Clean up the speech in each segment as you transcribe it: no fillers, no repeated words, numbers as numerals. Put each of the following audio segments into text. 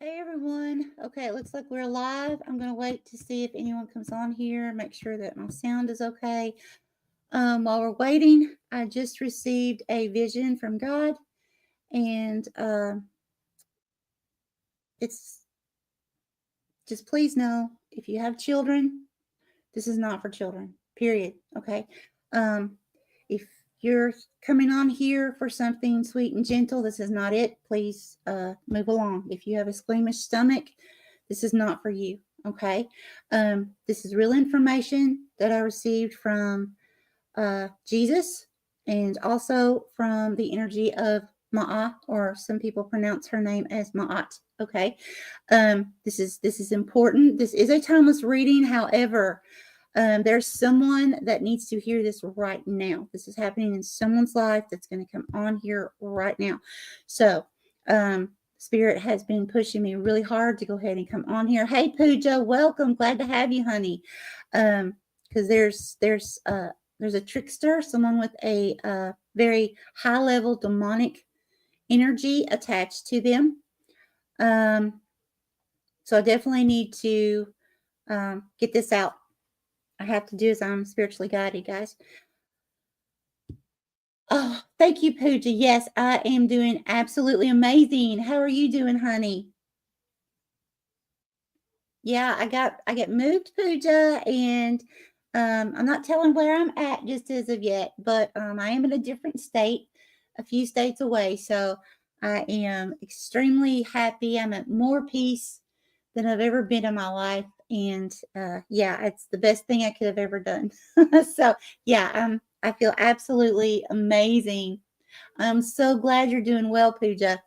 Hey everyone. Okay, it looks like we're live. I'm going to wait to see if anyone comes on here, make sure that my sound is okay. While we're waiting, I just received a vision from God, and it's just please know if you have children, this is not for children, period. Okay. If you're coming on here for something sweet and gentle, this is not it. Please move along. If you have a squeamish stomach, this is not for you. Okay. This is real information that I received from Jesus and also from the energy of Ma'at, or some people pronounce her name as Ma'at. Okay. This is important. This is a timeless reading. However, there's someone that needs to hear this right now. This is happening in someone's life that's going to come on here right now. So, Spirit has been pushing me really hard to go ahead and come on here. Hey, Pooja, welcome. Glad to have you, honey. Because there's a trickster, someone with a very high level demonic energy attached to them. So I definitely need to get this out. I have to do as I'm spiritually guided, guys. Oh, thank you, Pooja. Yes, I am doing absolutely amazing. How are you doing, honey? Yeah, I get moved, Pooja, and I'm not telling where I'm at just as of yet, but I am in a different state, a few states away. So I am extremely happy. I'm at more peace than I've ever been in my life, and yeah, it's the best thing I could have ever done. So yeah, I feel absolutely amazing. I'm so glad you're doing well, Pooja.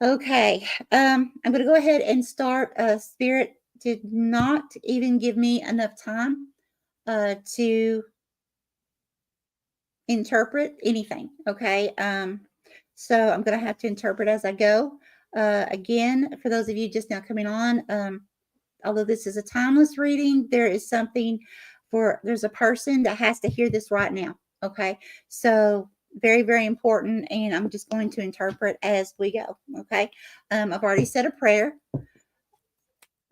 Okay, I'm going to go ahead and start. Spirit did not even give me enough time to interpret anything. Okay, so I'm going to have to interpret as I go. Again, for those of you just now coming on, although this is a timeless reading, there is something there's a person that has to hear this right now. Okay, so very, very important, and I'm just going to interpret as we go. Okay, I've already said a prayer,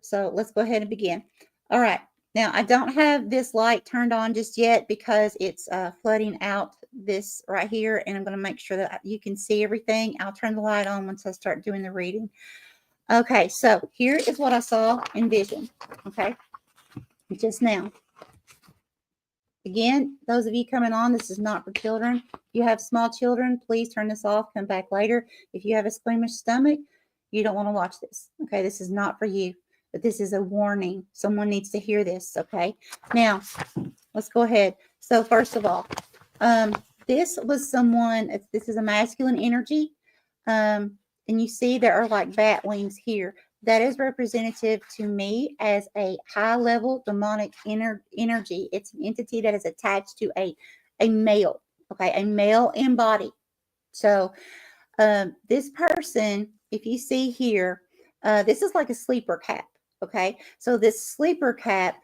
so let's go ahead and begin. All right, now I don't have this light turned on just yet because it's flooding out this right here, and I'm going to make sure that you can see everything. I'll turn the light on once I start doing the reading. Okay, so here is what I saw in vision. Okay, just now. Again, those of you coming on, this is not for children. If you have small children, please turn this off. Come back later. If you have a squeamish stomach, you don't want to watch this. Okay, this is not for you, but this is a warning. Someone needs to hear this. Okay, now let's go ahead. So first of all, this was someone. This is a masculine energy, and you see there are like bat wings here. That is representative to me as a high level demonic energy. It's an entity that is attached to a male, okay, a male embodied. So this person, if you see here, this is like a sleeper cap, okay? So this sleeper cap,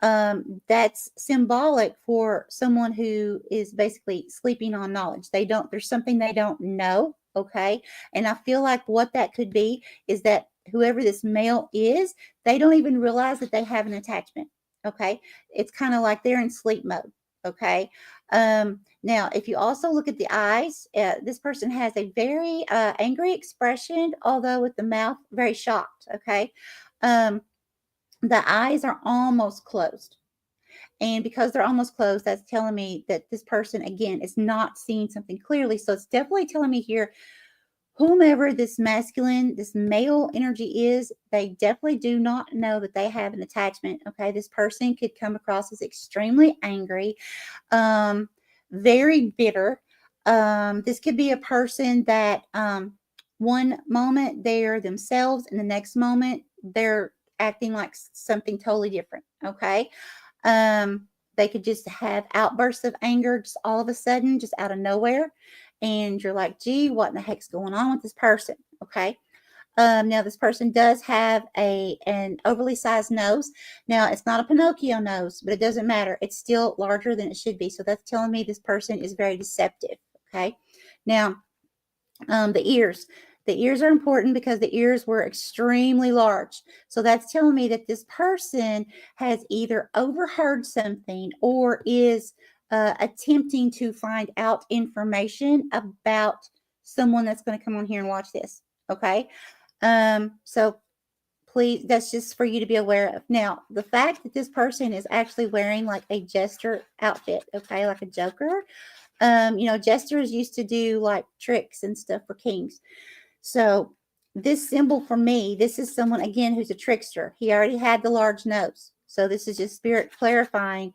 that's symbolic for someone who is basically sleeping on knowledge. There's something they don't know, okay? And I feel like what that could be is that whoever this male is, they don't even realize that they have an attachment, okay? It's kind of like they're in sleep mode, okay? Now, if you also look at the eyes, this person has a very angry expression, although with the mouth very shocked, okay? The eyes are almost closed. And because they're almost closed, that's telling me that this person, again, is not seeing something clearly. So it's definitely telling me here, whomever this masculine, this male energy is, they definitely do not know that they have an attachment. Okay, this person could come across as extremely angry, very bitter. This could be a person that one moment they're themselves, and the next moment they're acting like something totally different. Okay, they could just have outbursts of anger just all of a sudden, just out of nowhere. And you're like, gee, what in the heck's going on with this person? Okay. Now this person does have an overly sized nose. Now it's not a Pinocchio nose, but it doesn't matter. It's still larger than it should be. So that's telling me this person is very deceptive. Okay. Now, the ears. The ears are important because the ears were extremely large. So that's telling me that this person has either overheard something or is attempting to find out information about someone that's going to come on here and watch this. Okay. So please, that's just for you to be aware of. Now, the fact that this person is actually wearing like a jester outfit, okay, like a joker. Jesters used to do like tricks and stuff for kings. So this symbol for me, this is someone again who's a trickster. He already had the large nose. So this is just spirit clarifying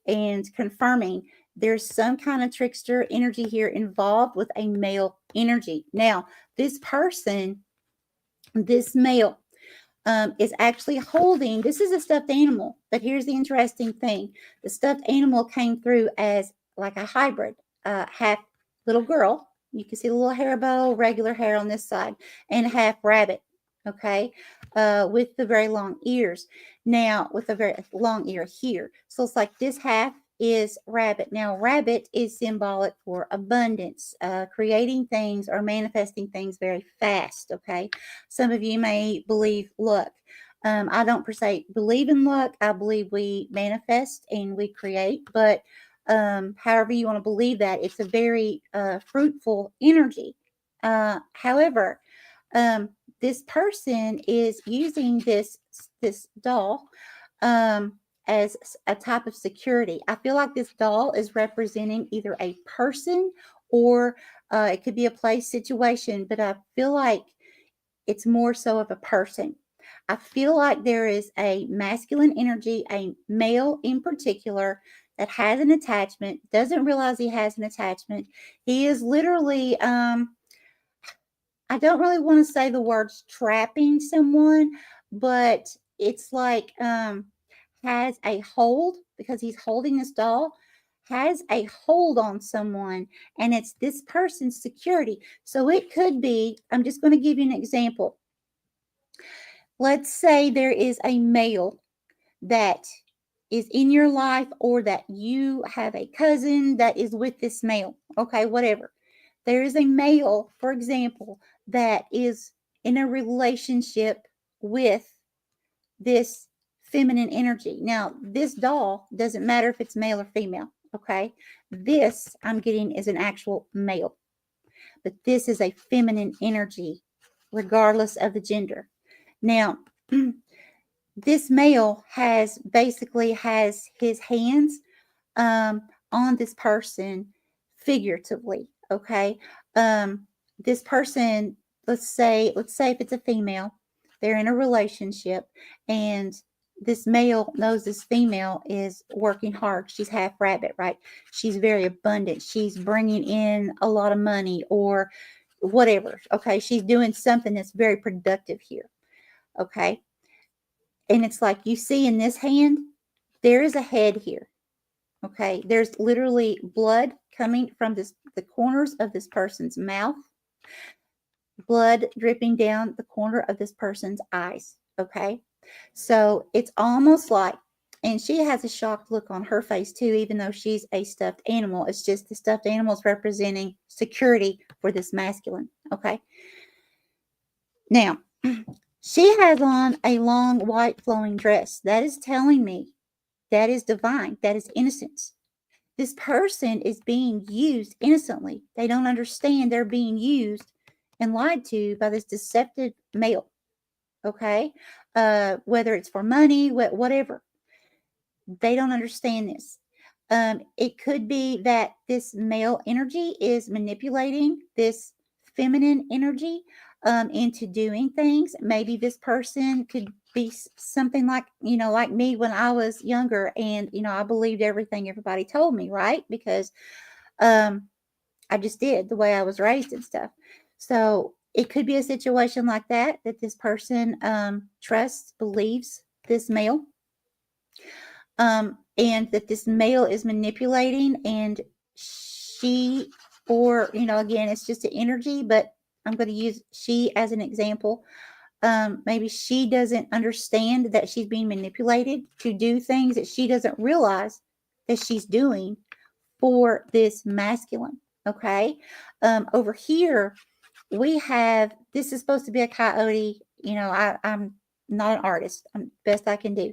and confirming there's some kind of trickster energy here involved with a male energy. Now, this person, this male, is actually holding, this is a stuffed animal, but here's the interesting thing. The stuffed animal came through as like a hybrid, half little girl. You can see the little hair bow, regular hair on this side, and half rabbit, okay, with the very long ears. Now, with a very long ear here. So it's like this half is rabbit. Now, rabbit is symbolic for abundance, creating things or manifesting things very fast, okay? Some of you may believe luck. I don't per se believe in luck. I believe we manifest and we create, but however you want to believe that, it's a very fruitful energy. However, this person is using this doll as a type of security. I feel like this doll is representing either a person or it could be a place situation, but I feel like it's more so of a person. I feel like there is a masculine energy, a male in particular, that has an attachment, doesn't realize he has an attachment. He is literally, I don't really want to say the words trapping someone, but it's like has a hold, because he's holding this doll, has a hold on someone, and it's this person's security. So it could be, I'm just going to give you an example. Let's say there is a male that is in your life, or that you have a cousin that is with this male. Okay, whatever. There is a male, for example, that is in a relationship with this feminine energy. Now, this doll doesn't matter if it's male or female. Okay, this I'm getting is an actual male, but this is a feminine energy, regardless of the gender. Now, this male has his hands on this person figuratively. Okay. This person, let's say if it's a female, they're in a relationship, and this male knows this female is working hard. She's half rabbit, right? She's very abundant. She's bringing in a lot of money or whatever. Okay. She's doing something that's very productive here. Okay. And it's like you see in this hand, there is a head here. Okay. There's literally blood coming from the corners of this person's mouth, blood dripping down the corner of this person's eyes. Okay. So it's almost like, and she has a shocked look on her face too, even though she's a stuffed animal. It's just the stuffed animal is representing security for this masculine. Okay. Now, she has on a long white flowing dress. That is telling me that is divine. That is innocence. This person is being used innocently. They don't understand they're being used and lied to by this deceptive male. Okay. Whether it's for money, whatever. They don't understand this. It could be that this male energy is manipulating this feminine energy into doing things. Maybe this person could be something like, like me when I was younger, and, I believed everything everybody told me, right? Because I just did the way I was raised and stuff. So it could be a situation like that this person trusts, believes this male. And that this male is manipulating, and she, or, again, it's just an energy, but I'm going to use she as an example. Maybe she doesn't understand that she's being manipulated to do things that she doesn't realize that she's doing for this masculine. Okay. Over here, we have, this is supposed to be a coyote. You know, I'm not an artist. I'm best I can do.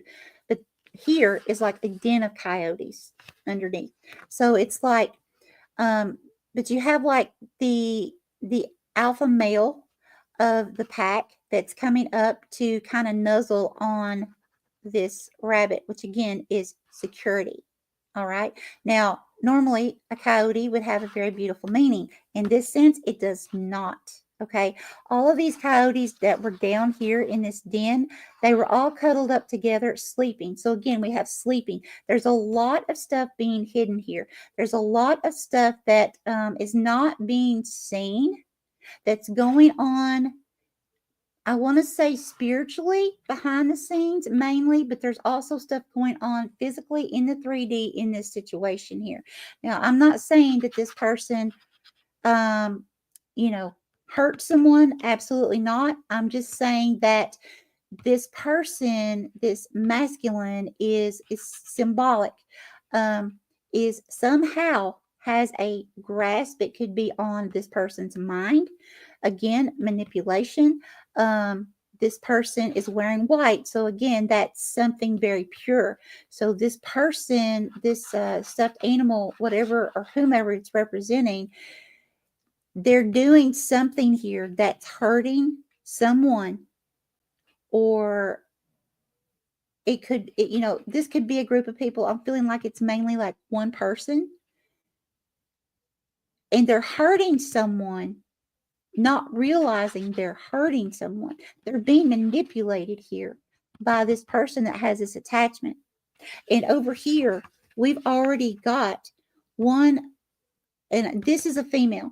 But here is like a den of coyotes underneath. So it's like, but you have like the alpha male of the pack that's coming up to kind of nuzzle on this rabbit, which again is security. All right. Now, normally a coyote would have a very beautiful meaning. In this sense, it does not. Okay. All of these coyotes that were down here in this den, they were all cuddled up together sleeping. So again, we have sleeping. There's a lot of stuff being hidden here. There's a lot of stuff that is not being seen, that's going on, I want to say spiritually behind the scenes mainly, but there's also stuff going on physically in the 3D in this situation here. Now, I'm not saying that this person, um, you know, hurt someone. Absolutely not. I'm just saying that this person, this masculine, is symbolic, is somehow has a grasp. It could be on this person's mind. Again, manipulation. This person is wearing white. So again, that's something very pure. So this person, this stuffed animal, whatever or whomever it's representing, they're doing something here that's hurting someone, or this could be a group of people. I'm feeling like it's mainly like one person, and they're hurting someone, not realizing they're hurting someone. They're being manipulated here by this person that has this attachment. And over here, we've already got one, and this is a female.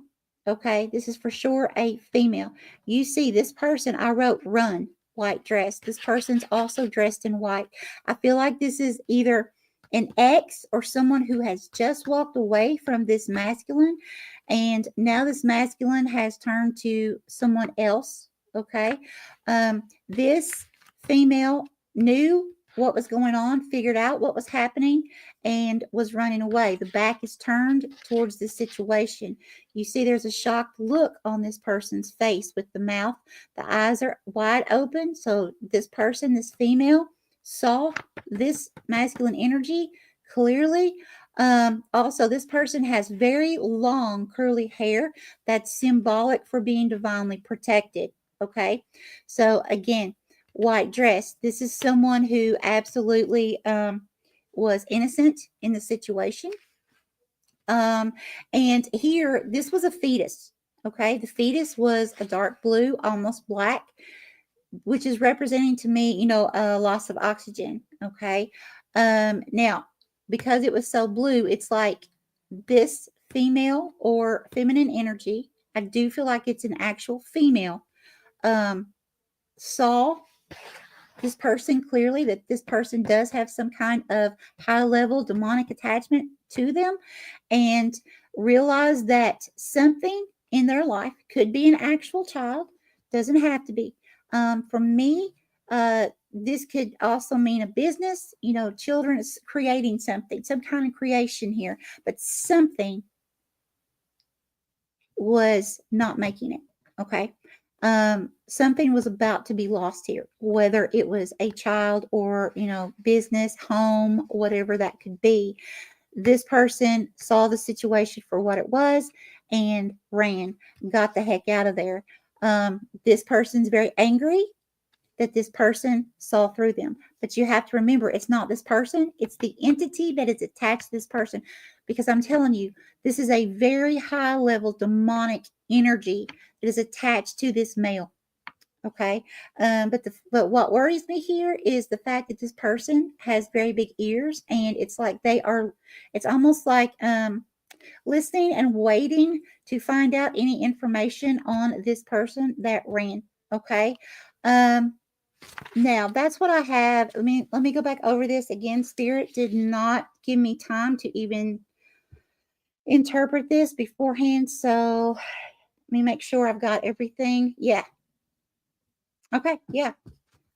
Okay, this is for sure a female. You see this person, I wrote run, white dress. This person's also dressed in white. I feel like this is either an ex or someone who has just walked away from this masculine, and now this masculine has turned to someone else. Okay, this female knew what was going on, figured out what was happening, and was running away. The back is turned towards this situation. You see there's a shocked look on this person's face with the mouth. The eyes are wide open. So this person, this female, saw this masculine energy clearly. Also, this person has very long curly hair that's symbolic for being divinely protected. Okay. So again, white dress. This is someone who absolutely was innocent in the situation. And here, this was a fetus. Okay. The fetus was a dark blue, almost black, which is representing to me, a loss of oxygen. Okay. Now, because it was so blue, it's like this female or feminine energy, I do feel like it's an actual female, saw this person clearly, that this person does have some kind of high level demonic attachment to them, and realize that something in their life could be an actual child, doesn't have to be. For me, this could also mean a business, children is creating something, some kind of creation here, but something was not making it. Okay. Something was about to be lost here, whether it was a child or, business, home, whatever that could be. This person saw the situation for what it was and ran, got the heck out of there. This person's very angry that this person saw through them. But you have to remember, it's not this person, it's the entity that is attached to this person. Because I'm telling you, this is a very high level demonic energy that is attached to this male. Okay. But what worries me here is the fact that this person has very big ears, and it's like it's almost like listening and waiting to find out any information on this person that ran. Okay. Now that's what I have. Let me go back over this again. Spirit did not give me time to even interpret this beforehand. So let me make sure I've got everything. Yeah. Okay. Yeah.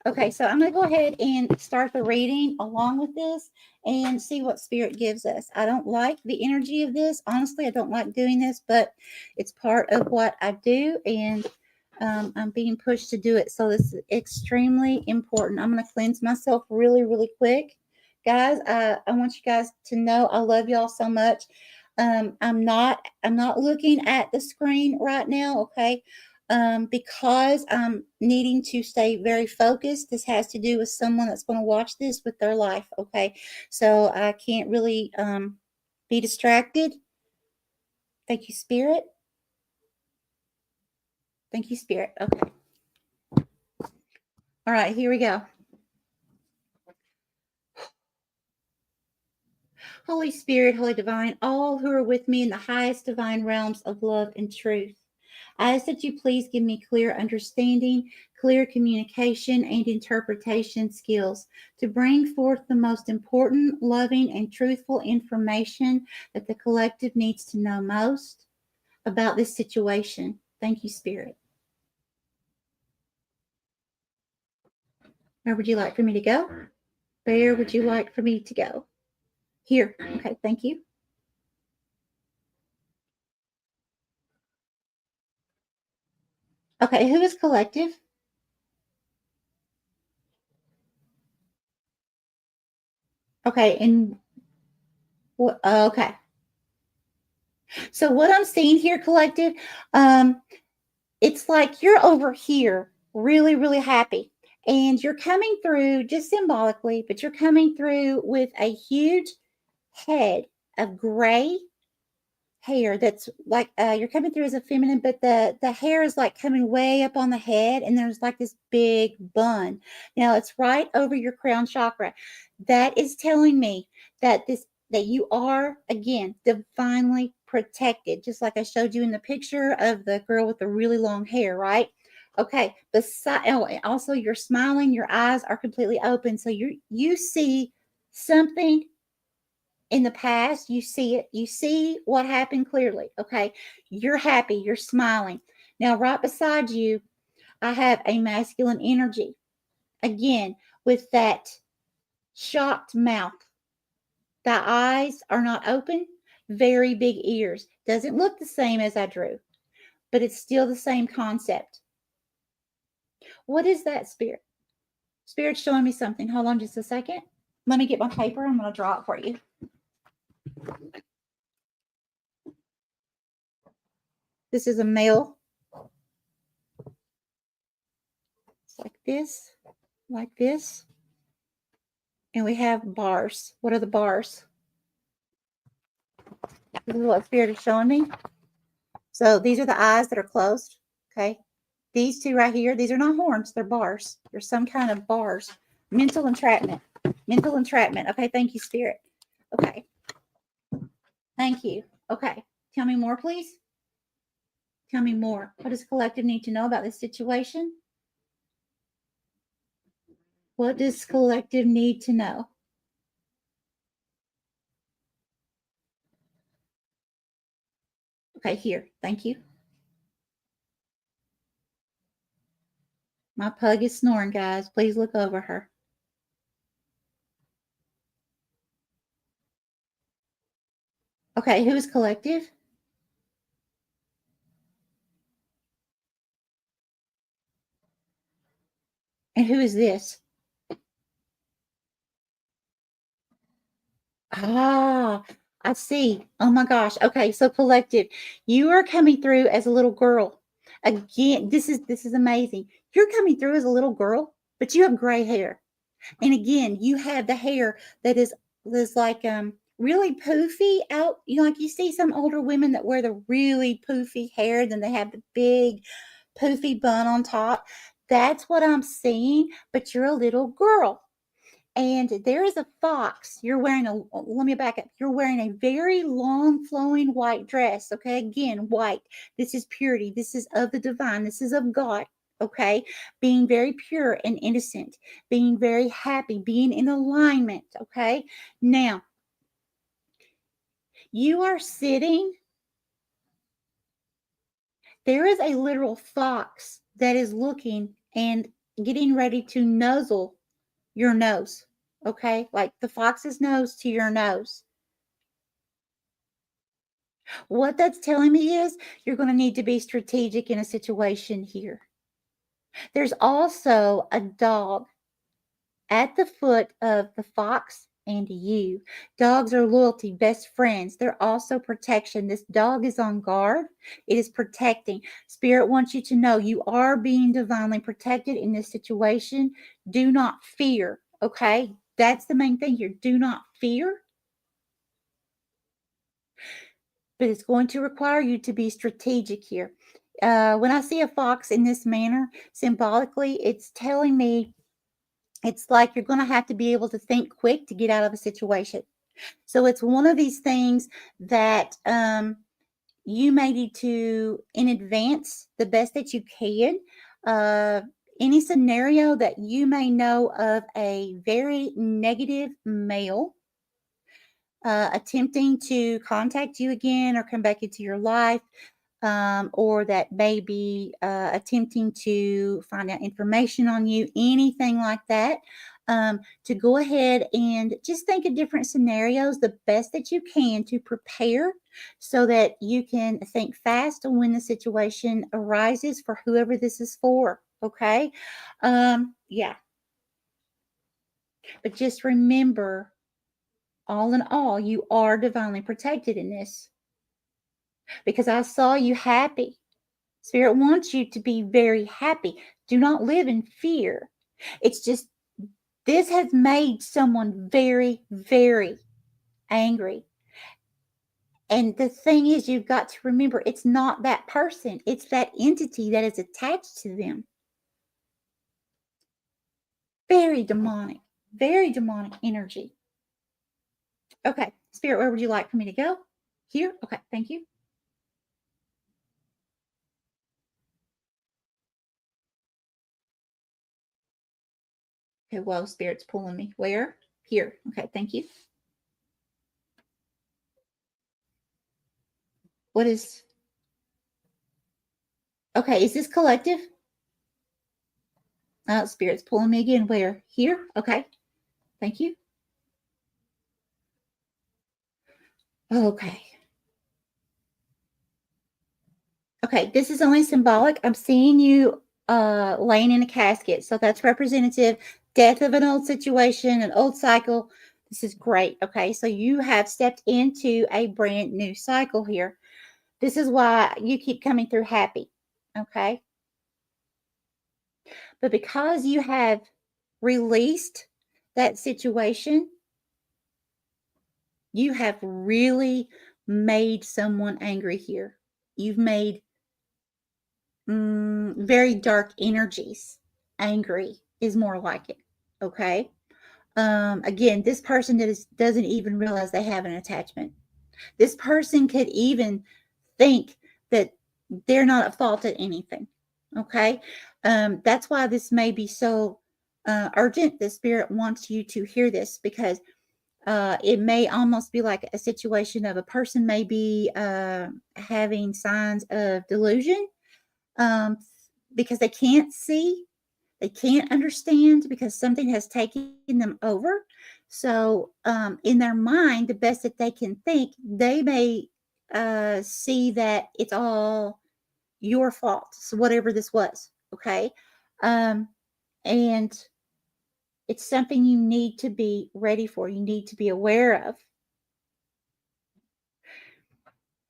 Okay, so I'm going to go ahead and start the reading along with this and see what Spirit gives us. I don't like the energy of this. Honestly, I don't like doing this, but it's part of what I do, and I'm being pushed to do it. So this is extremely important. I'm going to cleanse myself really, really quick. Guys, I want you guys to know I love y'all so much. I'm not looking at the screen right now, okay? Because I'm needing to stay very focused. This has to do with someone that's going to watch this with their life, okay? So I can't really be distracted. Thank you, Spirit. Thank you, Spirit. Okay. All right, here we go. Holy Spirit, Holy Divine, all who are with me in the highest divine realms of love and truth, I ask that you please give me clear understanding, clear communication, and interpretation skills to bring forth the most important, loving, and truthful information that the collective needs to know most about this situation. Thank you, Spirit. Where would you like for me to go? Where would you like for me to go? Here. Okay, thank you. Okay, who is collective? Okay, and what? Okay. So what I'm seeing here, collective, it's like you're over here really, really happy. And you're coming through just symbolically, but you're coming through with a huge head of gray hair that's like you're coming through as a feminine, but the hair is like coming way up on the head, and there's like this big bun. Now it's right over your crown chakra. That is telling me that you are again divinely protected, just like I showed you in the picture of the girl with the really long hair, right? Okay. Beside, oh, and also you're smiling, your eyes are completely open, so you see something in the past, you see it, you see what happened clearly. Okay, you're happy, you're smiling. Now right beside you, I have a masculine energy, again with that shocked mouth. The eyes are not open, very big ears. Doesn't look the same as I drew, but it's still the same concept. What is that, Spirit? Spirit's showing me something. Hold on just a second. Let me get my paper. I'm going to draw it for you. This is a male. It's like this, like this. And we have bars. What are the bars? This is what Spirit is showing me. So these are the eyes that are closed. Okay. These two right here, these are not horns, they're bars. There's some kind of bars. Mental entrapment. Mental entrapment. Okay. Thank you, Spirit. Okay. Thank you. Okay. Tell me more, please. Tell me more. What does collective need to know about this situation? What does collective need to know? Okay, here. Thank you. My pug is snoring, guys. Please look over her. Okay, who is collective? And who is this? Ah, I see. Oh my gosh. Okay, so collective, you are coming through as a little girl. Again, this is amazing. You're coming through as a little girl, but you have gray hair. And again, you have the hair that is like really poofy out. You know, like you see some older women that wear the really poofy hair, then they have the big poofy bun on top. That's what I'm seeing, but you're a little girl. And there is a fox. You're wearing let me back up. You're wearing a very long flowing white dress. Okay. Again, white. This is purity. This is of the divine. This is of God. Okay. Being very pure and innocent, being very happy, being in alignment. Okay. Now, you are sitting. There is a literal fox that is looking, and getting ready to nuzzle your nose. Okay, like the fox's nose to your nose. What that's telling me is you're going to need to be strategic in a situation here. There's also a dog at the foot of the fox and you. Dogs are loyalty, best friends. They're also protection. This dog is on guard. It is protecting. Spirit wants you to know you are being divinely protected in this situation. Do not fear. Okay? That's the main thing here. Do not fear. But it's going to require you to be strategic here. When I see a fox in this manner, symbolically, it's telling me it's like you're going to have to be able to think quick to get out of a situation. So it's one of these things that you may need to, in advance, the best that you can. Any scenario that you may know of a very negative male attempting to contact you again or come back into your life, or that may be attempting to find out information on you, anything like that, to go ahead and just think of different scenarios the best that you can to prepare so that you can think fast when the situation arises for whoever this is for. Okay. Yeah. But just remember, all in all, you are divinely protected in this because I saw you happy. Spirit wants you to be very happy. Do not live in fear. It's just this has made someone very, very angry. And the thing is, you've got to remember, it's not that person. It's that entity that is attached to them. Very demonic energy. Okay, Spirit, where would you like for me to go? Here? Okay, thank you. Okay, well, Spirit's pulling me. Where? Here. Okay, thank you. What is... Okay, is this collective? Spirit's pulling me again. Where? Here? Okay, thank you. Okay. Okay, this is only symbolic. I'm seeing you laying in a casket. So that's representative. Death of an old situation, an old cycle. This is great. Okay, so you have stepped into a brand new cycle here. This is why you keep coming through happy. Okay. But because you have released that situation, you have really made someone angry here. You've made very dark energies angry is more like it. Okay. Again, this person doesn't even realize they have an attachment. This person could even think that they're not at fault at anything. Okay. That's why this may be so urgent. The Spirit wants you to hear this because it may almost be like a situation of a person may be having signs of delusion, because they can't see, they can't understand because something has taken them over. So in their mind, the best that they can think, they may see that it's all your fault. So whatever this was, okay? And it's something you need to be ready for. You need to be aware of.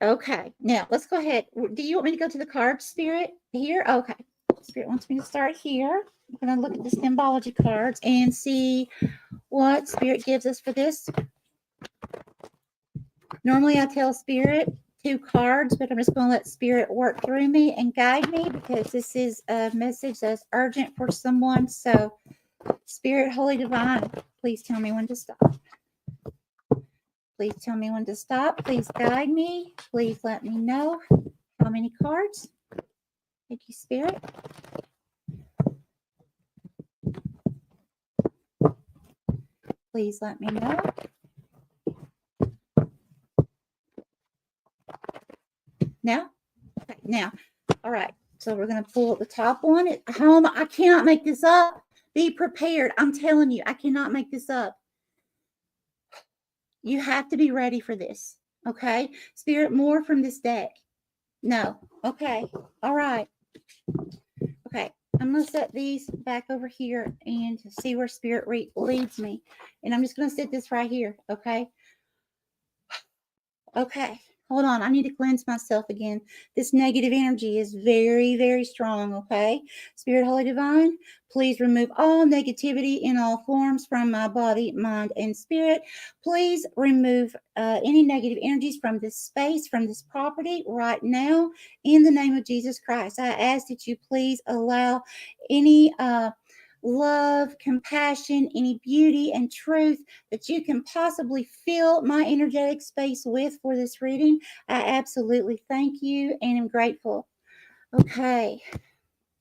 Okay, now let's go ahead. Do you want me to go to the card, Spirit? Here? Okay. Spirit wants me to start here. I'm going to look at the symbology cards and see what Spirit gives us for this. Normally I tell Spirit 2 cards, but I'm just going to let Spirit work through me and guide me because this is a message that's urgent for someone. So Spirit, Holy Divine, please tell me when to stop. Please tell me when to stop. Please guide me. Please let me know how many cards. Thank you, Spirit. Please let me know. Now? Okay, now. All right. So we're going to pull the top one at home. I cannot make this up. Be prepared. I'm telling you, I cannot make this up. You have to be ready for this. Okay. Spirit, more from this deck. No. Okay. All right. Okay. I'm going to set these back over here and see where Spirit leads me. And I'm just going to sit this right here. Okay. Okay. Hold on. I need to cleanse myself again. This negative energy is very, very strong. Okay. Spirit, Holy Divine, please remove all negativity in all forms from my body, mind, and spirit. Please remove any negative energies from this space, from this property right now. In the name of Jesus Christ, I ask that you please allow any love, compassion, any beauty and truth that you can possibly fill my energetic space with for this reading. I absolutely thank you and am grateful. Okay.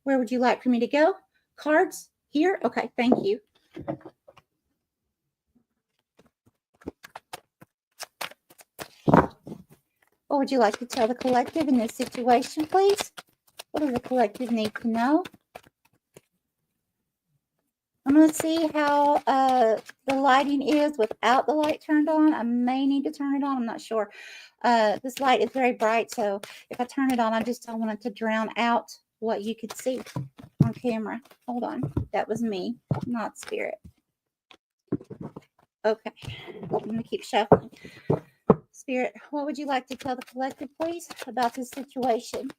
Where would you like for me to go? Cards? Here? Okay. Thank you. What would you like to tell the collective in this situation, please? What does the collective need to know? I'm going to see how the lighting is without the light turned on. I may need to turn it on. I'm not sure. This light is very bright, so if I turn it on, I just don't want it to drown out what you could see on camera. Hold on. That was me, not Spirit. Okay. I'm going to keep shuffling. Spirit, what would you like to tell the collective, please, about this situation?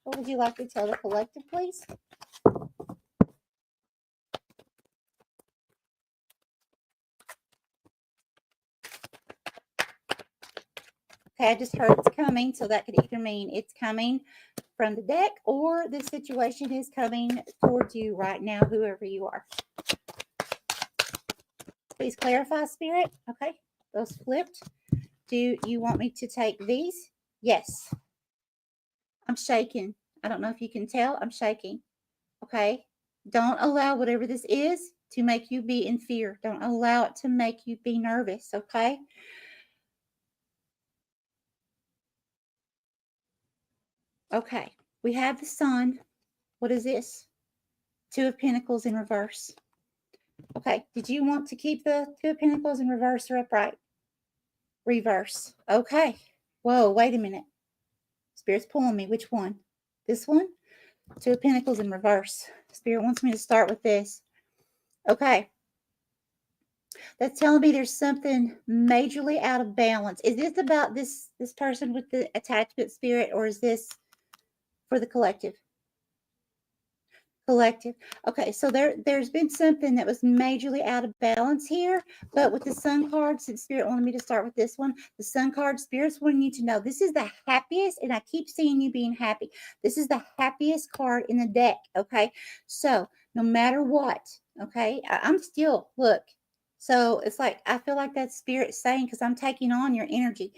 What would you like to tell the collective, please? Okay, I just heard it's coming, so that could either mean it's coming from the deck or the situation is coming towards you right now, whoever you are. Please clarify, Spirit. Okay, those flipped. Do you want me to take these? Yes. I'm shaking. I don't know if you can tell. I'm shaking. Okay, don't allow whatever this is to make you be in fear. Don't allow it to make you be nervous, okay? Okay, we have the Sun. What is this? Two of Pentacles in reverse. Okay, did you want to keep the Two of Pentacles in reverse or upright? Reverse. Okay. Whoa, wait a minute. Spirit's pulling me. Which one? This one? Two of Pentacles in reverse. Spirit wants me to start with this. Okay. That's telling me there's something majorly out of balance. Is this about this person with the attachment spirit, or is this for the collective? Collective. Okay, so there's been something that was majorly out of balance here, but with the Sun card, since Spirit wanted me to start with this one, the Sun card, Spirit's wanting you to know this is the happiest, and I keep seeing you being happy. This is the happiest card in the deck, okay? So no matter what, okay, I'm still, look, so it's like, I feel like that Spirit saying, because I'm taking on your energy,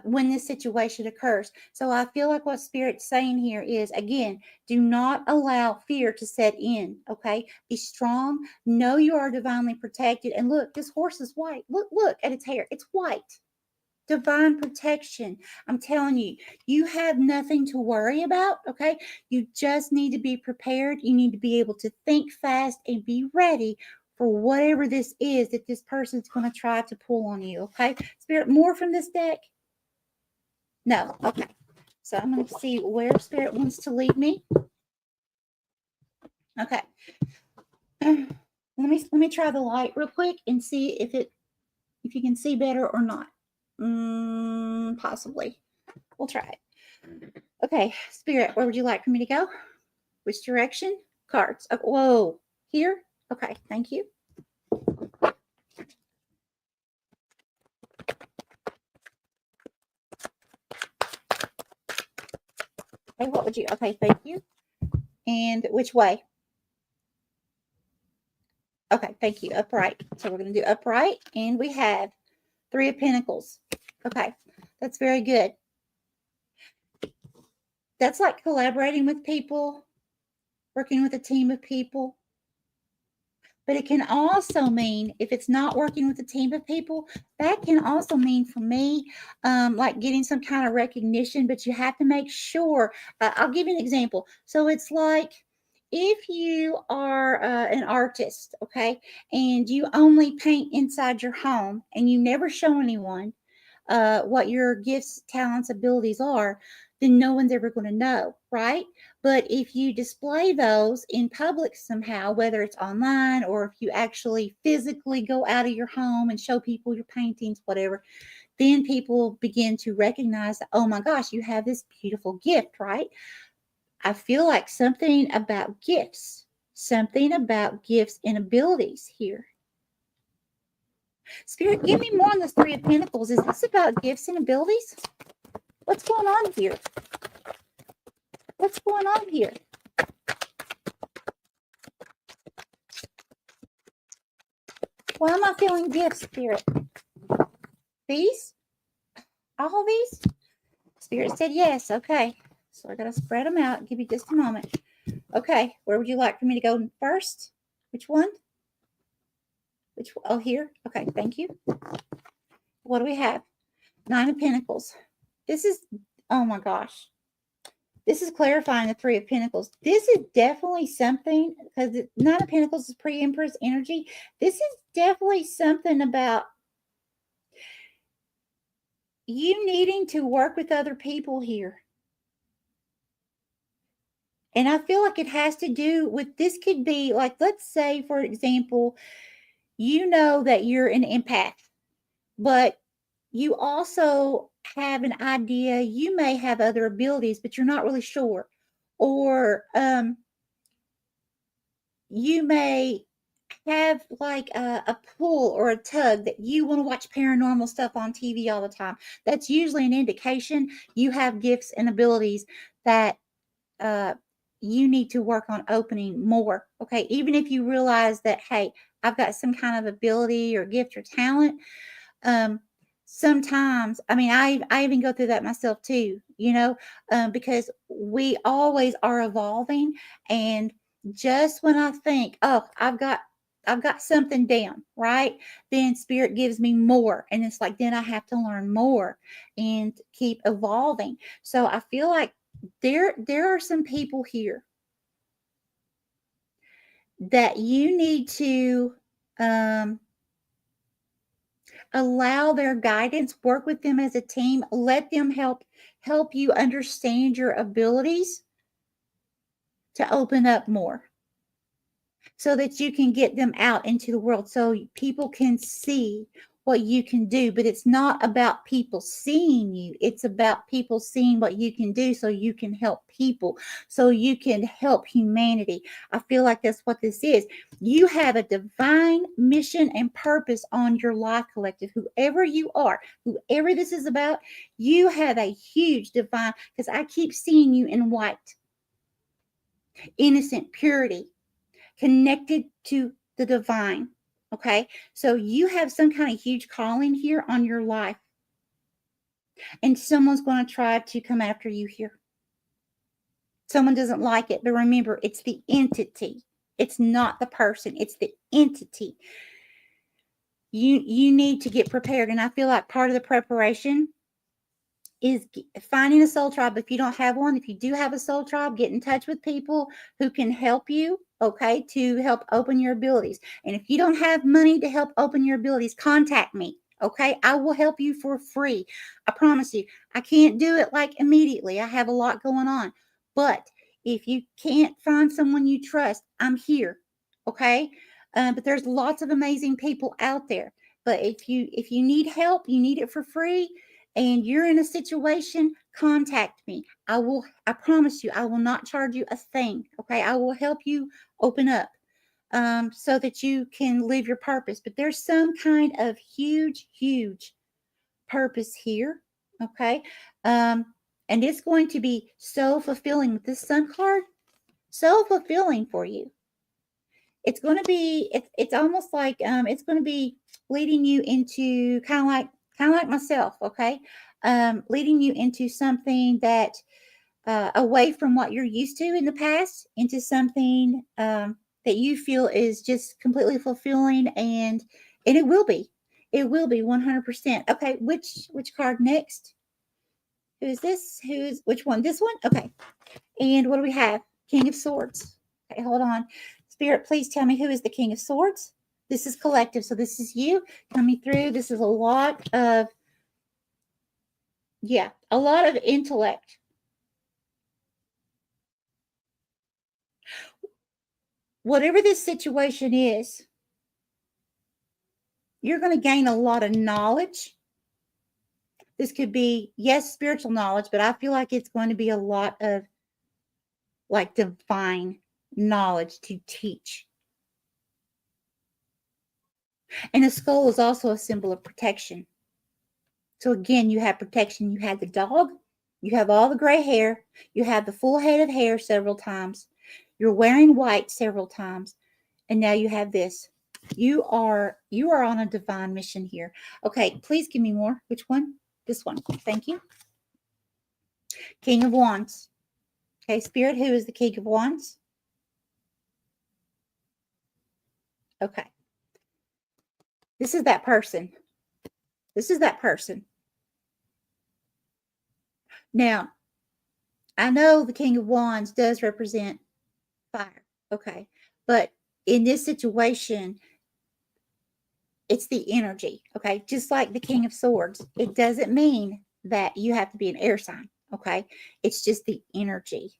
when this situation occurs. So I feel like what Spirit's saying here is, again, do not allow fear to set in, okay? Be strong. Know you are divinely protected. And look, this horse is white. Look at its hair. It's white. Divine protection. I'm telling you, you have nothing to worry about, okay? You just need to be prepared. You need to be able to think fast and be ready for whatever this is that this person's going to try to pull on you, okay? Spirit, more from this deck? No. Okay. So I'm going to see where Spirit wants to lead me. Okay. Let me try the light real quick and see if you can see better or not. Possibly. We'll try it. Okay, Spirit, where would you like for me to go? Which direction? Cards. Oh, whoa. Here? Okay, thank you. Okay, what would you? Okay, thank you. And which way? Okay, thank you. Upright. So we're going to do upright. And we have Three of Pentacles. Okay, that's very good. That's like collaborating with people, working with a team of people. But it can also mean, if it's not working with a team of people, that can also mean for me, like getting some kind of recognition, but you have to make sure. I'll give you an example. So it's like if you are an artist, okay, and you only paint inside your home and you never show anyone what your gifts, talents, abilities are, then no one's ever going to know, right? But if you display those in public somehow, whether it's online or if you actually physically go out of your home and show people your paintings, whatever, then people begin to recognize that, oh my gosh, you have this beautiful gift, right? I feel like something about gifts and abilities here. Spirit, give me more on this Three of Pentacles. Is this about gifts and abilities? What's going on here? What's going on here? Why am I feeling gifts, Spirit? These? All these? Spirit said yes. Okay. So I got to spread them out. Give you just a moment. Okay. Where would you like for me to go first? Which one? Which one? Oh, here. Okay. Thank you. What do we have? Nine of Pentacles. This is, oh my gosh. This is clarifying the Three of Pentacles. This is definitely something, because Nine of Pentacles is pre-Empress energy. This is definitely something about you needing to work with other people here. And I feel like it has to do with, this could be like, let's say, for example, you know that you're an empath, but you also have an idea you may have other abilities, but you're not really sure. Or you may have like a pull or a tug that you want to watch paranormal stuff on TV all the time. That's usually an indication you have gifts and abilities that you need to work on opening more. Okay. Even if you realize that, hey, I've got some kind of ability or gift or talent. Sometimes, I mean, I even go through that myself too, because we always are evolving. And just when I think, oh, I've got something down, right? Then Spirit gives me more. And it's like, then I have to learn more and keep evolving. So I feel like there are some people here that you need to allow their guidance, work with them as a team, let them help you understand your abilities to open up more, so that you can get them out into the world so people can see what you can do. But it's not about people seeing you. It's about people seeing what you can do so you can help people, so you can help humanity. I feel like that's what this is. You have a divine mission and purpose on your life, collective. Whoever you are, whoever this is about, you have a huge divine, because I keep seeing you in white. Innocent, purity, connected to the divine. Okay. So you have some kind of huge calling here on your life. And someone's going to try to come after you here. Someone doesn't like it. But remember, it's the entity. It's not the person. It's the entity. You need to get prepared. And I feel like part of the preparation is finding a soul tribe. If you don't have one, if you do have a soul tribe, get in touch with people who can help you, okay, to help open your abilities. And if you don't have money to help open your abilities, contact me, okay? I will help you for free. I promise you. I can't do it like immediately. I have a lot going on. But if you can't find someone you trust, I'm here, okay? But there's lots of amazing people out there. But if you need help, you need it for free, and you're in a situation, contact me. I promise you, I will not charge you a thing. Okay. I will help you open up so that you can live your purpose. But there's some kind of huge, huge purpose here. Okay. And it's going to be so fulfilling with this Sun card. So fulfilling for you. It's going to be, it's almost like it's going to be leading you into kind of like myself, okay? Leading you into something that away from what you're used to in the past, into something that that you feel is just completely fulfilling, and it will be. It will be 100%. Okay, which card next? Who's this? Which one? This one? Okay. And what do we have? King of Swords. Okay, hold on. Spirit, please tell me who is the King of Swords. This is collective, so this is you coming through. This is a lot of, yeah, a lot of intellect. Whatever this situation is, you're going to gain a lot of knowledge. This could be, yes, spiritual knowledge, but I feel like it's going to be a lot of like divine knowledge to teach. And a skull is also a symbol of protection. So again, you have protection. You have the dog. You have all the gray hair. You have the full head of hair several times. You're wearing white several times. And now you have this. You are on a divine mission here. Okay, please give me more. Which one? This one. Thank you. King of Wands. Okay, Spirit, who is the King of Wands? Okay. This is that person. This is that person. Now, I know the King of Wands does represent fire. Okay. But in this situation, it's the energy. Okay. Just like the King of Swords, it doesn't mean that you have to be an air sign. Okay. It's just the energy.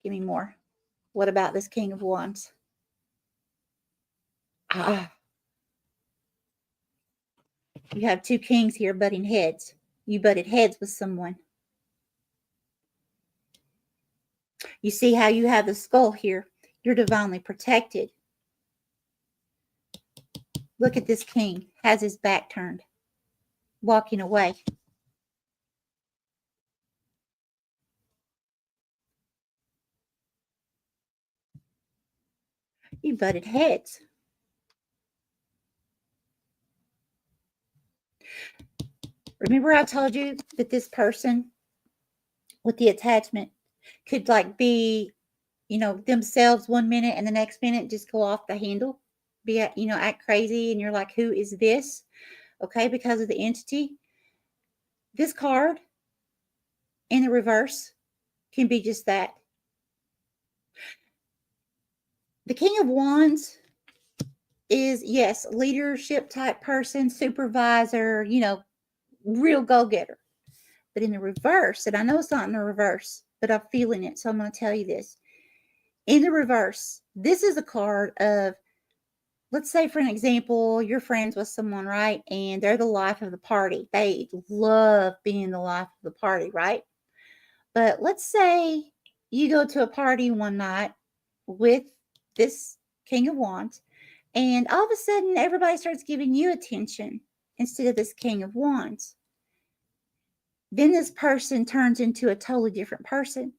Give me more. What about this King of Wands? You have two kings here butting heads. You butted heads with someone. You see how you have the skull here? You're divinely protected. Look at this king. Has his back turned. Walking away. You butted heads. Remember I told you that this person with the attachment could like be, themselves 1 minute and the next minute just go off the handle, be, act crazy, and you're like, who is this? Okay, because of the entity. This card in the reverse can be just that. The King of Wands is, yes, leadership type person, supervisor, real go-getter. But in the reverse, and I know it's not in the reverse, but I'm feeling it, so I'm going to tell you this. In the reverse, this is a card of, let's say, for an example, you're friends with someone, right? And they're the life of the party. They love being the life of the party, right? But let's say you go to a party one night with this King of Wands, and all of a sudden, everybody starts giving you attention instead of this King of Wands. Then this person turns into a totally different person.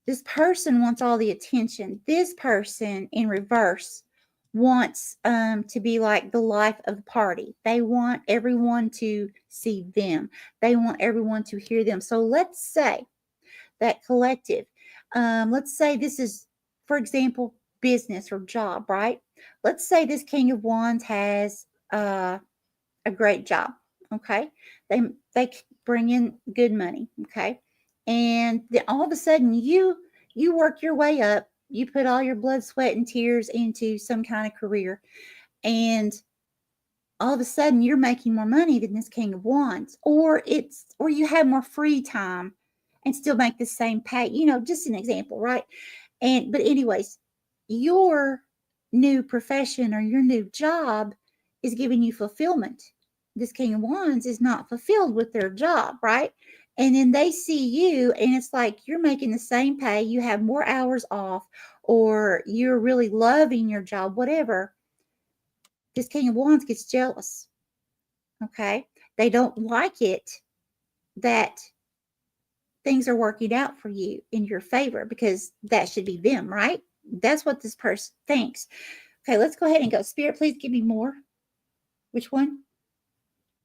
This person wants all the attention. This person in reverse wants to be like the life of the party. They want everyone to see them. They want everyone to hear them. So let's say that collective, let's say this is, for example, business or job, right? Let's say this King of Wands has a great job. Okay. They bring in good money. Okay. And then all of a sudden you work your way up. You put all your blood, sweat, and tears into some kind of career. And all of a sudden you're making more money than this King of Wands. Or you have more free time and still make the same pay. Just an example, right? But anyways, your new profession or your new job is giving you fulfillment. This King of Wands is not fulfilled with their job, right? And then they see you and it's like you're making the same pay, you have more hours off, or you're really loving your job, whatever. This King of Wands gets jealous. Okay? They don't like it that things are working out for you in your favor, because that should be them, right? That's what this person thinks. Okay, let's go ahead and go. Spirit, please give me more. Which one?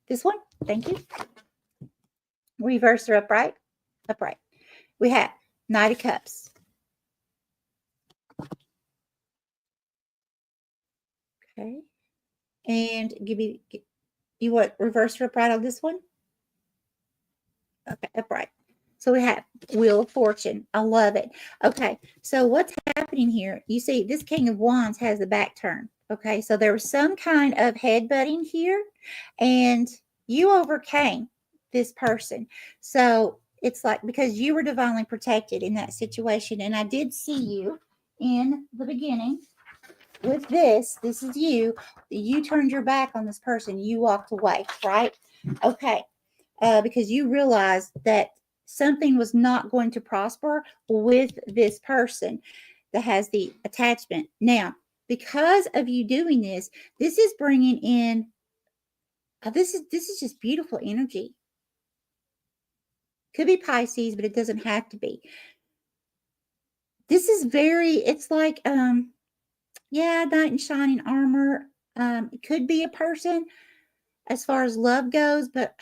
This one? Thank you. Reverse or upright. upright. We have Knight of Cups. Okay. And you want reverse or upright on this one? Okay, upright. So we have Wheel of Fortune. I love it. Okay, so what's happening here? You see, this King of Wands has the back turn. Okay, so there was some kind of headbutting here, and you overcame this person. So it's like because you were divinely protected in that situation, and I did see you in the beginning with this. This is you. You turned your back on this person. You walked away, right? Okay, because you realized that something was not going to prosper with this person that has the attachment. Now, because of you doing this, this is bringing in this is just beautiful energy. Could be Pisces, but it doesn't have to be. This is it's like yeah, knight in shining armor. It could be a person as far as love goes, but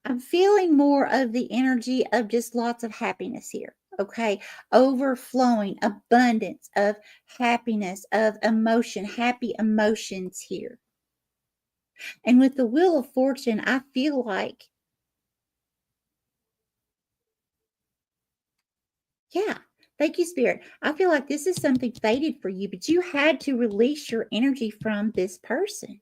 I'm feeling more of the energy of just lots of happiness here. Okay. Overflowing abundance of happiness, of emotion, happy emotions here. And with the Wheel of Fortune, I feel like, yeah, thank you, Spirit. I feel like this is something fated for you, but you had to release your energy from this person.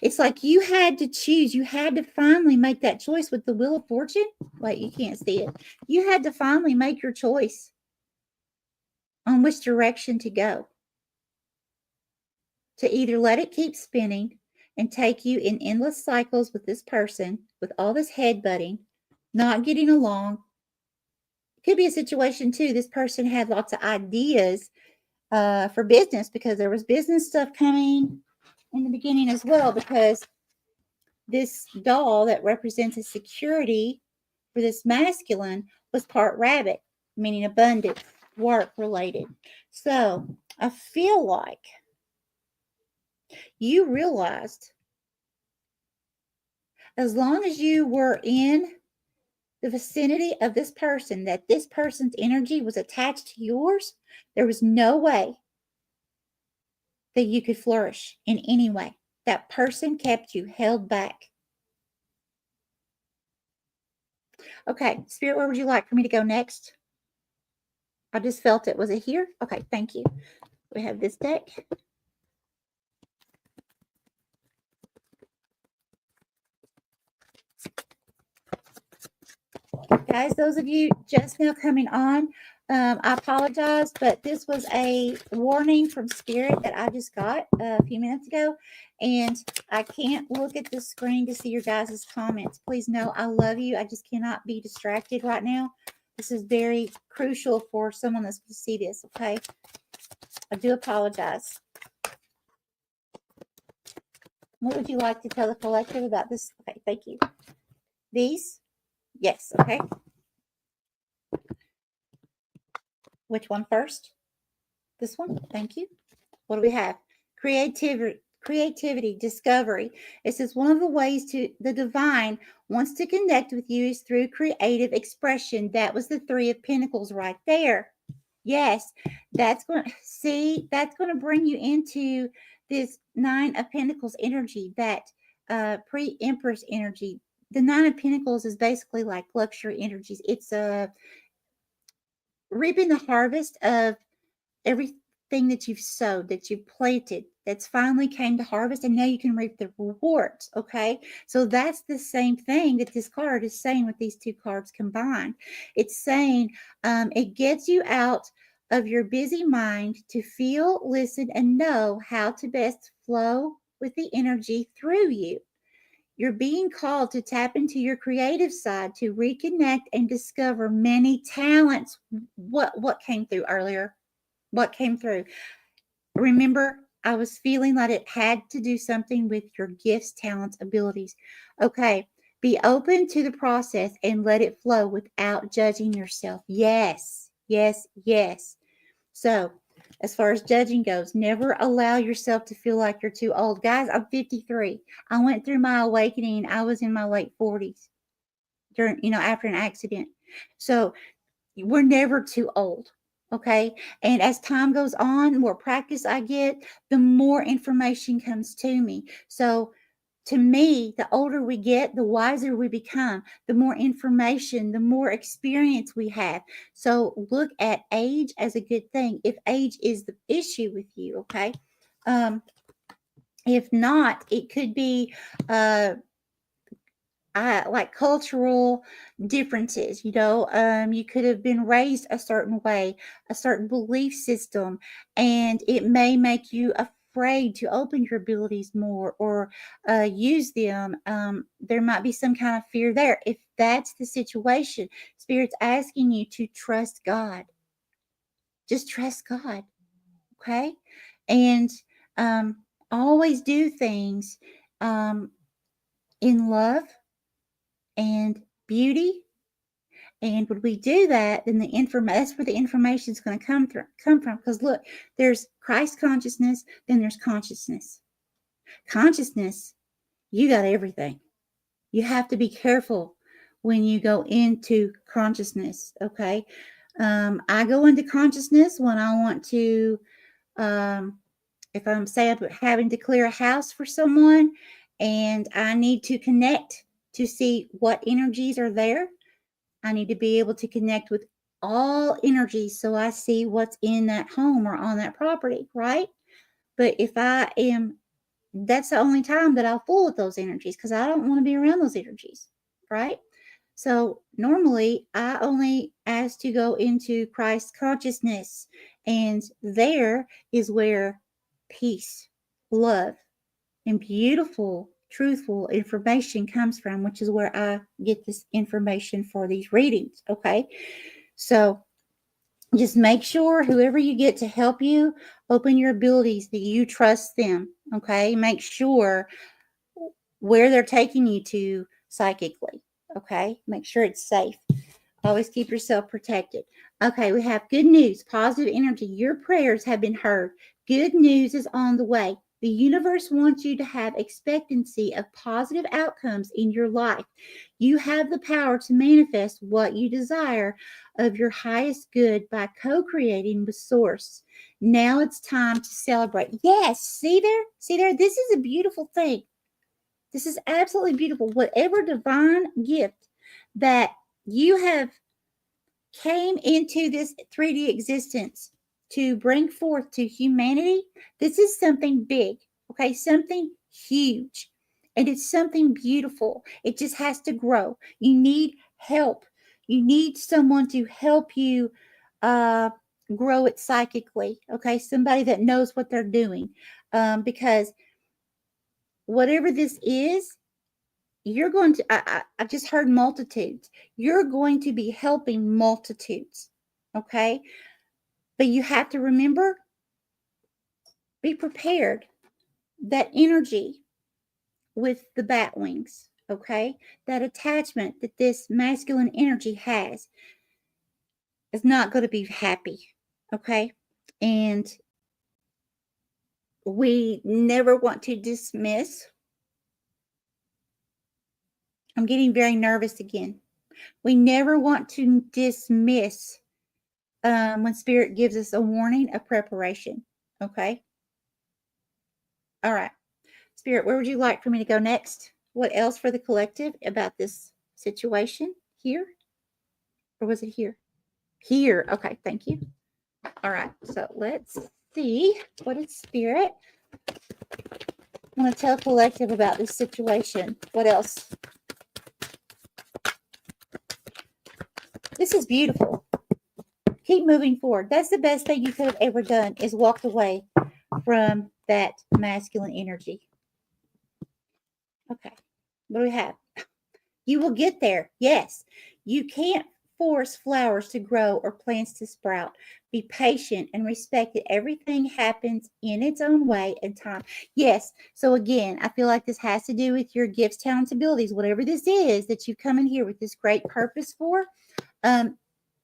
It's like you had to choose. You had to finally make that choice with the Wheel of Fortune. Wait, you can't see it. You had to finally make your choice on which direction to go. To either let it keep spinning and take you in endless cycles with this person, with all this headbutting, not getting along. It could be a situation too. This person had lots of ideas for business because there was business stuff coming in the beginning as well, because this doll that represents a security for this masculine was part rabbit, meaning abundant, work related. So I feel like you realized as long as you were in the vicinity of this person, that this person's energy was attached to yours, there was no way that you could flourish in any way. That person kept you held back. Okay, Spirit, where would you like for me to go next? I just felt it. Was it here? Okay, thank you. We have this deck. Guys, those of you just now coming on, I apologize, but this was a warning from Spirit that I just got a few minutes ago, and I can't look at the screen to see your guys' comments. Please know I love you. I just cannot be distracted right now. This is very crucial for someone that's going to see this, okay? I do apologize. What would you like to tell the collective about this? Okay, thank you. These? Yes, okay. Which one first? This one? Thank you. What do we have? Creativity, discovery. It says one of the ways to the divine wants to connect with you is through creative expression. That was the 3 of Pentacles right there. Yes, that's going to bring you into this 9 of Pentacles energy, that pre-Empress energy. The 9 of Pentacles is basically like luxury energies. It's reaping the harvest of everything that you've sowed, that you've planted, that's finally came to harvest, and now you can reap the rewards. Okay, so that's the same thing that this card is saying with these 2 cards combined. It's saying it gets you out of your busy mind to feel, listen, and know how to best flow with the energy through you. You're being called to tap into your creative side, to reconnect and discover many talents. What came through earlier? What came through? Remember, I was feeling like it had to do something with your gifts, talents, abilities. Okay, be open to the process and let it flow without judging yourself. Yes, yes, yes. So as far as judging goes. Never allow yourself to feel like you're too old. Guys, I'm 53. I went through my awakening. I was in my late 40s during, after an accident. So we're never too old. Okay. And as time goes on, the more practice I get, the more information comes to me. So to me, the older we get, the wiser we become, the more information, the more experience we have. So look at age as a good thing. If age is the issue with you, okay. If not, it could be like cultural differences. You could have been raised a certain way, a certain belief system, and it may make you afraid to open your abilities more or use them. There might be some kind of fear there. If that's the situation, Spirit's asking you to trust God. Just trust God. Okay. And always do things in love and beauty. And when we do that, then that's where the information is going to come from. Because look, there's Christ consciousness, then there's consciousness. Consciousness, you got everything. You have to be careful when you go into consciousness. Okay, I go into consciousness when I want to. If I'm having to clear a house for someone, and I need to connect to see what energies are there. I need to be able to connect with all energies so I see what's in that home or on that property, right? But if that's the only time that I'll fool with those energies because I don't want to be around those energies, right? So normally I only ask to go into Christ consciousness, and there is where peace, love, and beautiful, truthful information comes from, which is where I get this information for these readings. Okay. So just make sure whoever you get to help you open your abilities that you trust them. Okay. Make sure where they're taking you to psychically. Okay. Make sure it's safe. Always keep yourself protected. Okay. We have good news, positive energy. Your prayers have been heard. Good news is on the way. The universe wants you to have expectancy of positive outcomes in your life. You have the power to manifest what you desire of your highest good by co-creating with Source. Now it's time to celebrate. Yes, see there? See there? This is a beautiful thing. This is absolutely beautiful. Whatever divine gift that you have came into this 3D existence to bring forth to humanity, this is something big, okay? Something huge. And it's something beautiful. It just has to grow. You need help. You need someone to help you grow it psychically, okay? Somebody that knows what they're doing. Because whatever this is, you're going to, I just heard multitudes. You're going to be helping multitudes, okay? But you have to remember, be prepared. That energy with the bat wings, okay? That attachment that this masculine energy has is not going to be happy, okay? And we never want to dismiss. I'm getting very nervous again. We never want to dismiss when Spirit gives us a warning, a preparation. Okay. All right. Spirit, where would you like for me to go next? What else for the collective about this situation here? Or was it here? Here. Okay. Thank you. All right. So let's see. What is Spirit? I want to tell collective about this situation. What else? This is beautiful. Keep moving forward. That's the best thing you could have ever done, is walked away from that masculine energy. Okay. What do we have? You will get there. Yes. You can't force flowers to grow or plants to sprout. Be patient and respect that everything happens in its own way and time. Yes. So again, I feel like this has to do with your gifts, talents, abilities, whatever this is that you come in here with this great purpose for.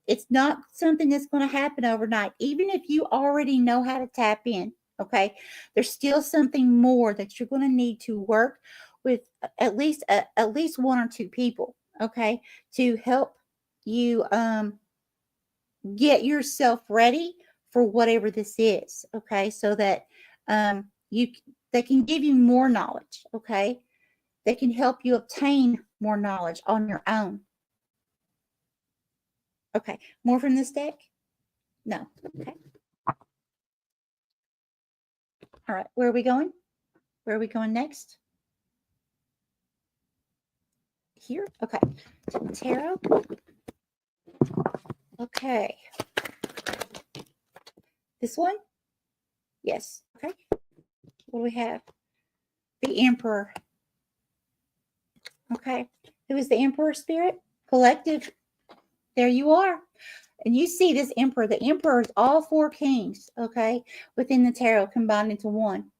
It's not something that's going to happen overnight. Even if you already know how to tap in, okay, there's still something more that you're going to need to work with at least one or two people, okay, to help you get yourself ready for whatever this is, okay, so that you they can give you more knowledge, okay, they can help you obtain more knowledge on your own. Okay, more from this deck? No. Okay. All right, where are we going? Where are we going next? Here? Okay. Tarot. Okay. This one? Yes. Okay. What do we have? The Emperor. Okay. Who is the Emperor, Spirit? Collective. There you are. And you see this Emperor. The Emperor is all four kings, okay, within the tarot combined into one.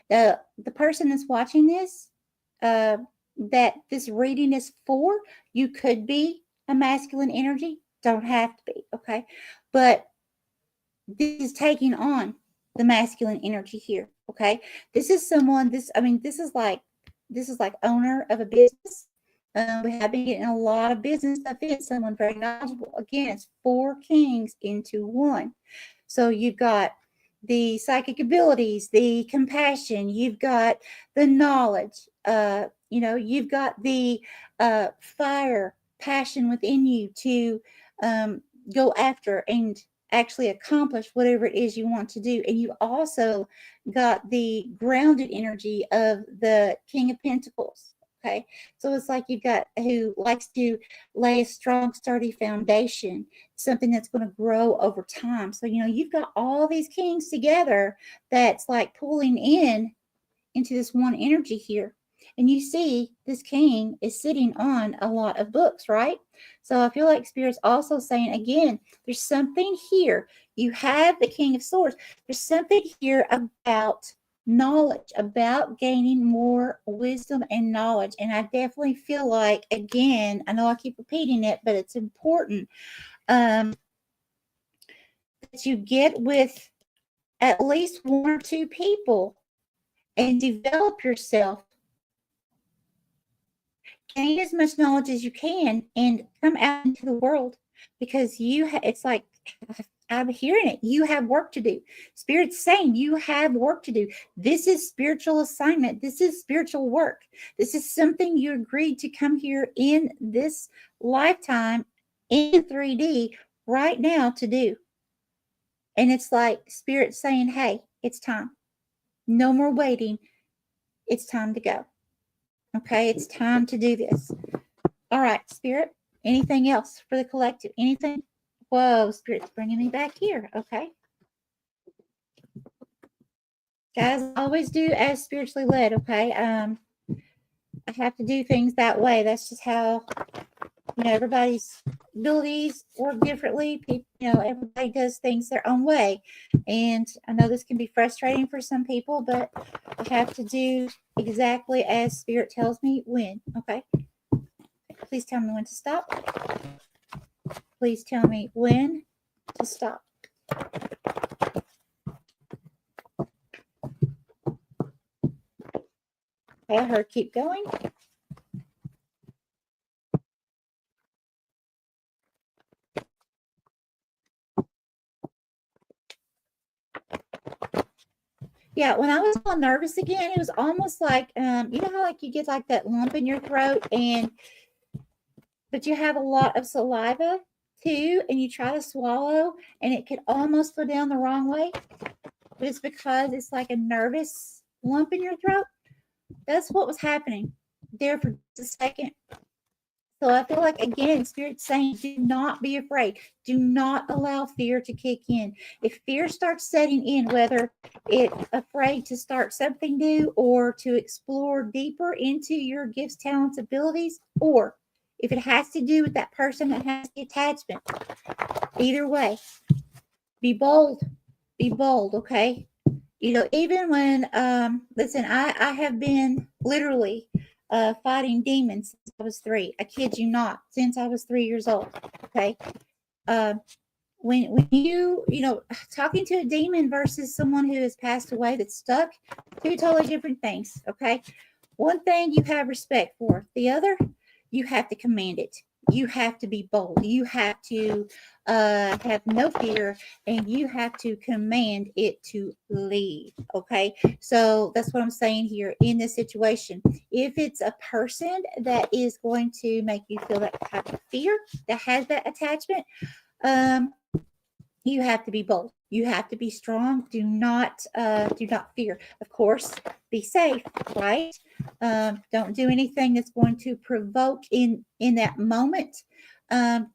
The person that's watching this, that this reading is for, you could be a masculine energy. Don't have to be, okay? But this is taking on the masculine energy here, okay? This is someone, this is like owner of a business. We have been getting a lot of business stuff in, someone very knowledgeable. Again, it's four kings into one. So you've got the psychic abilities, the compassion, you've got the knowledge, you've got the fire, passion within you to go after and actually accomplish whatever it is you want to do. And you also got the grounded energy of the King of Pentacles. Okay, so it's like you've got who likes to lay a strong, sturdy foundation, something that's going to grow over time. So, you've got all these kings together that's like pulling into this one energy here. And you see this king is sitting on a lot of books, right? So I feel like Spirit's also saying, again, there's something here. You have the King of Swords. There's something here about knowledge, about gaining more wisdom and knowledge. And I definitely feel like, again, I know I keep repeating it, but it's important that you get with at least one or two people and develop yourself. Gain as much knowledge as you can and come out into the world, because it's like, I'm hearing it. You have work to do. Spirit's saying you have work to do. This is spiritual assignment. This is spiritual work. This is something you agreed to come here in this lifetime in 3D right now to do. And it's like Spirit saying, hey, it's time. No more waiting. It's time to go. Okay, it's time to do this. All right, Spirit, anything else for the collective? Anything? Whoa, Spirit's bringing me back here. Okay. Guys, always do as spiritually led, okay? I have to do things that way. That's just how, everybody's abilities work differently. People, everybody does things their own way. And I know this can be frustrating for some people, but I have to do exactly as Spirit tells me when, okay? Please tell me when to stop. Please tell me when to stop. Okay, I heard keep going. Yeah, when I was all nervous again, it was almost like, you know how like you get like that lump in your throat but you have a lot of saliva too, and you try to swallow and it could almost go down the wrong way. But it's because it's like a nervous lump in your throat. That's what was happening there for just a second. So I feel like, again, Spirit's saying, do not be afraid. Do not allow fear to kick in. If fear starts setting in, whether it's afraid to start something new or to explore deeper into your gifts, talents, abilities, or if it has to do with that person that has the attachment, either way, be bold. Be bold, okay? Even when, listen, I have been literally fighting demons since I was 3. I kid you not, since I was 3 years old. Okay. When you know, talking to a demon versus someone who has passed away that's stuck, 2 totally different things. Okay. One thing you have respect for, the other, you have to command it. You have to be bold. You have to have no fear, and you have to command it to leave. Okay. So that's what I'm saying here in this situation. If it's a person that is going to make you feel that type of fear, that has that attachment, you have to be bold. You have to be strong. Do not fear. Of course, be safe, right? Don't do anything that's going to provoke in that moment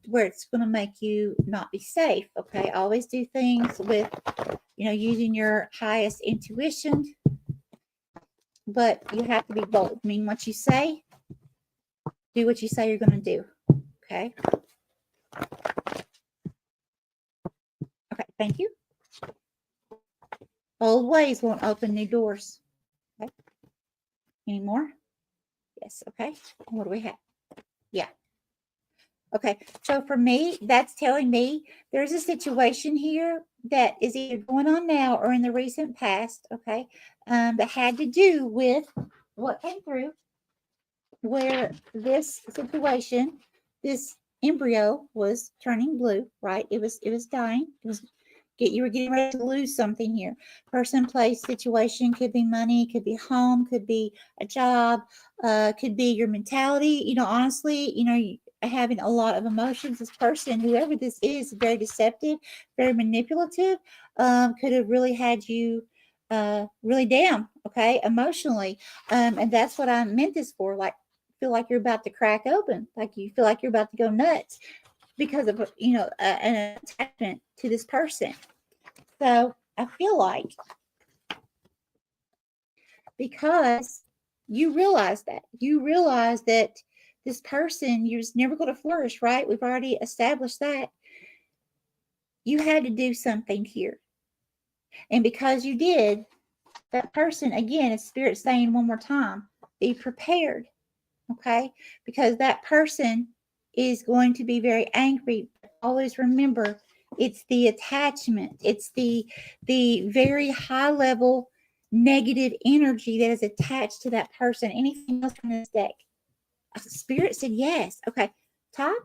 where it's going to make you not be safe. Okay, always do things with, you know, using your highest intuition, but you have to be bold. I mean, what you say, do what you say you're going to do. Okay. Okay, thank you. Old ways won't open new doors. Okay. Any more? Yes. Okay. What do we have? Yeah. Okay. So for me, that's telling me there's a situation here that is either going on now or in the recent past. Okay. That had to do with what came through, where this situation, this embryo was turning blue, right? It was dying. You were getting ready to lose something here. Person, place, situation, could be money, could be home, could be a job, could be your mentality. You know, honestly, you know, having a lot of emotions. This person, whoever this is, very deceptive, very manipulative, could have really had you really down, okay, emotionally. And that's what I meant this for. Like, feel like you're about to crack open, like you feel like you're about to go nuts because of, you know, an attachment to this person. So I feel like because you realize that this person, you're just never going to flourish, right? We've already established that. You had to do something here. And because you did, that person, again, is Spirit saying one more time, be prepared, okay? Because that person is going to be very angry. Always remember, it's the attachment. It's the very high level negative energy that is attached to that person. Anything else on this deck? Spirit said yes. Okay. Top?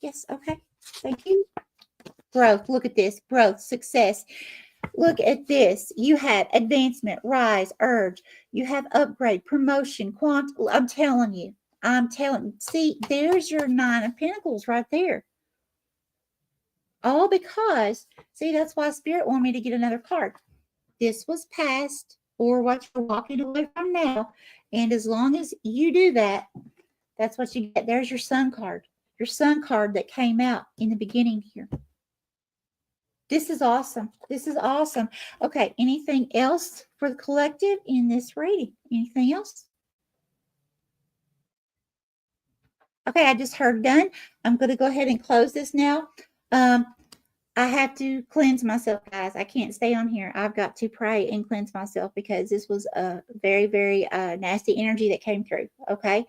Yes. Okay. Thank you. Growth. Look at this. Growth. Success. Look at this. You have advancement, rise, urge. You have upgrade, promotion, quantum. I'm telling you. See, there's your 9 of Pentacles right there. All because, see, that's why Spirit wanted me to get another card. This was past, or what you're walking away from now. And as long as you do that, that's what you get. There's your Sun card. Your Sun card that came out in the beginning here. This is awesome. This is awesome. Okay, anything else for the collective in this reading? Anything else? Okay, I just heard done. I'm going to go ahead and close this now. I have to cleanse myself, guys. I can't stay on here. I've got to pray and cleanse myself because this was a very, very nasty energy that came through, okay?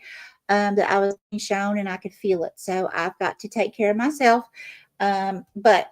That I was being shown and I could feel it. So I've got to take care of myself. But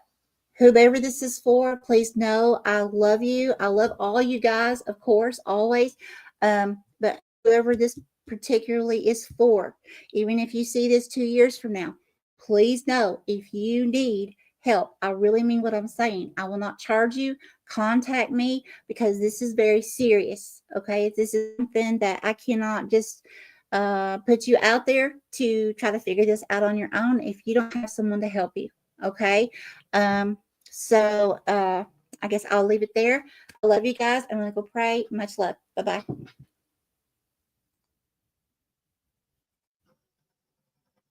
whoever this is for, please know I love you. I love all you guys, of course, always. But whoever this particularly is for, even if you see this 2 years from now, please know if you need help, I really mean what I'm saying. I will not charge you. Contact me because this is very serious. Okay, this is something that I cannot just put you out there to try to figure this out on your own if you don't have someone to help you. Okay, so I guess I'll leave it there. I love you guys. I'm gonna go pray. Much love. Bye bye.